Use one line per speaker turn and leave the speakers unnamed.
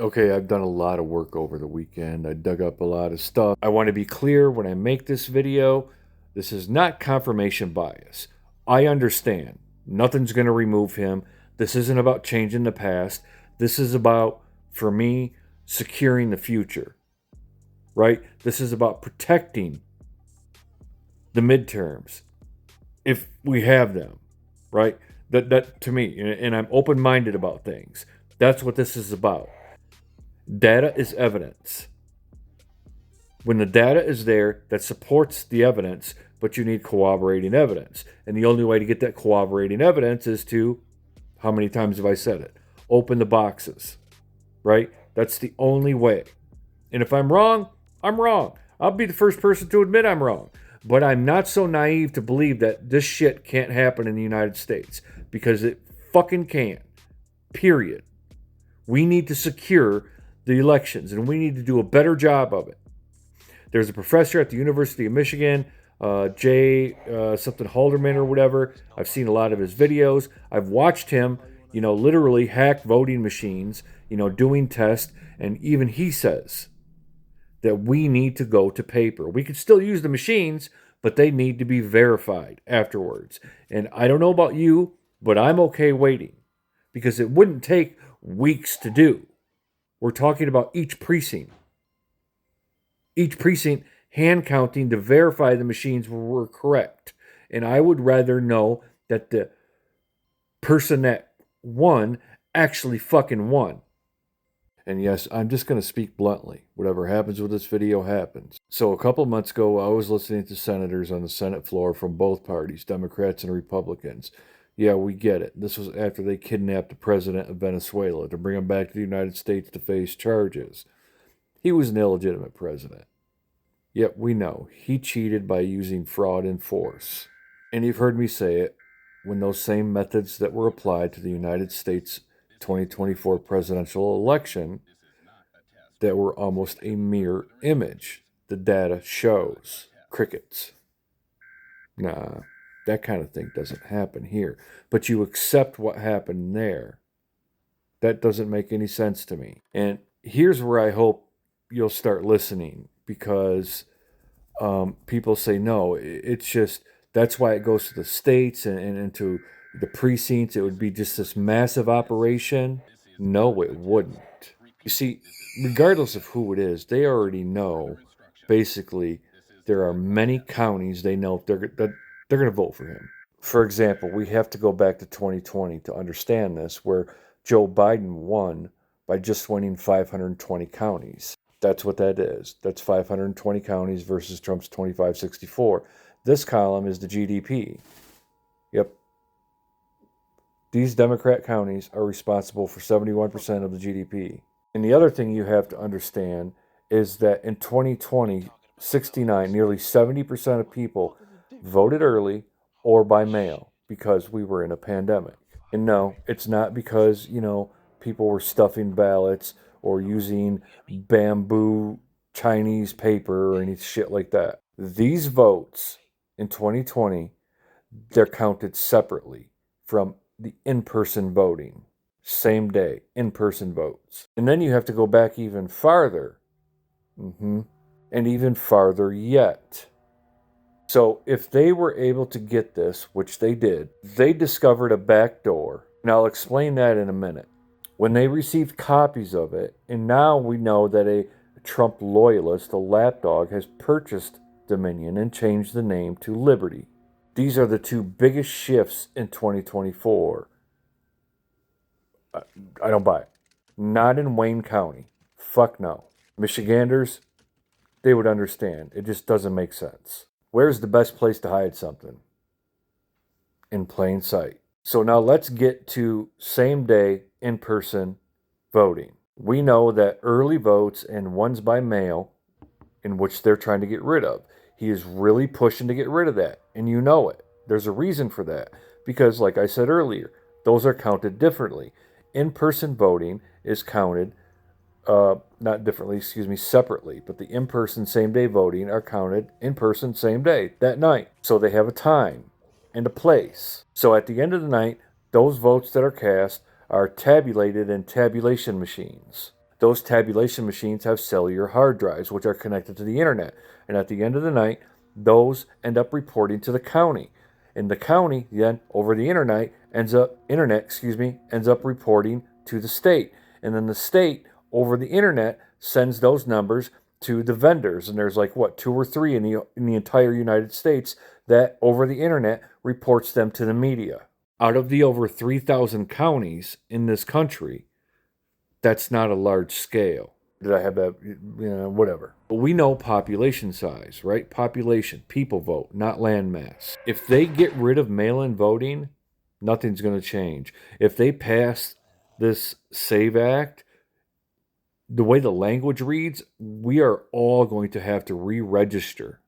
Okay, I've done a lot of work over the weekend. I dug up a lot of stuff. I want to be clear when I make this video, this is not confirmation bias. I understand. Nothing's going to remove him. This isn't about changing the past. This is about, for me, securing the future, right? This is about protecting the midterms if we have them, right? That to me, and I'm open-minded about things. That's what this is about. Data is evidence. When the data is there, that supports the evidence, but you need corroborating evidence. And the only way to get that corroborating evidence is to, how many times have I said it? Open the boxes, right? That's the only way. And if I'm wrong, I'm wrong. I'll be the first person to admit I'm wrong. But I'm not so naive to believe that this shit can't happen in the United States, because it fucking can. Period. We need to secure the elections, and we need to do a better job of it. There's a professor at the University of Michigan, Jay something Halderman or whatever. I've seen a lot of his videos. I've watched him, literally hack voting machines, doing tests, and even he says that we need to go to paper. We could still use the machines, but they need to be verified afterwards. And I don't know about you, but I'm okay waiting, because it wouldn't take weeks to do. We're talking about each precinct hand counting to verify the machines were correct. And I would rather know that the person that won actually fucking won. And yes, I'm just going to speak bluntly. Whatever happens with this video happens. So a couple months ago, I was listening to senators on the Senate floor from both parties, Democrats and Republicans. Yeah, we get it. This was after they kidnapped the president of Venezuela to bring him back to the United States to face charges. He was an illegitimate president. Yet we know he cheated by using fraud and force. And you've heard me say it, when those same methods that were applied to the United States 2024 presidential election that were almost a mirror image. The data shows crickets. Nah, that kind of thing doesn't happen here. But you accept what happened there. That doesn't make any sense to me. And here's where I hope you'll start listening, because people say, no, it's just, that's why it goes to the states and to the precincts. It would be just this massive operation. No, it wouldn't. You see, regardless of who it is, they already know, basically, there are many counties they know they're going to vote for him. For example, we have to go back to 2020 to understand this, where Joe Biden won by just winning 520 counties. That's what that is. That's 520 counties versus Trump's 2564. This column is the GDP. Yep. These Democrat counties are responsible for 71% of the GDP. And the other thing you have to understand is that in 2020, 69, nearly 70% of people voted early or by mail because we were in a pandemic. And no, it's not because, people were stuffing ballots or using bamboo Chinese paper or any shit like that. These votes in 2020, they're counted separately from the in-person voting. Same day, in-person votes. And then you have to go back even farther. And even farther yet. So if they were able to get this, which they did, they discovered a back door. And I'll explain that in a minute. When they received copies of it, and now we know that a Trump loyalist, a lapdog, has purchased Dominion and changed the name to Liberty. These are the two biggest shifts in 2024. I don't buy it. Not in Wayne County. Fuck no. Michiganders, they would understand. It just doesn't make sense. Where's the best place to hide something? In plain sight. So now let's get to same day in-person voting. We know that early votes and ones by mail, in which they're trying to get rid of, he is really pushing to get rid of that. And you know it. There's a reason for that. Because like I said earlier, those are counted differently. In-person voting is counted, separately. But the in-person same-day voting are counted in-person same day, that night. So they have a time and a place. So at the end of the night, those votes that are cast are tabulated in tabulation machines. those tabulation machines have cellular hard drives, which are connected to the internet. And at the end of the night, those end up reporting to the county. And the county then, over the internet, ends up reporting to the state. And then the state, over the internet, sends those numbers to the vendors. And there's like, what, 2 or 3 in the entire United States that, over the internet, reports them to the media. Out of the over 3,000 counties in this country, that's not a large scale. Did I have that? Whatever. But we know population size, right? Population, people vote, not land mass. If they get rid of mail-in voting, nothing's going to change. If they pass this SAVE Act, the way the language reads, we are all going to have to re-register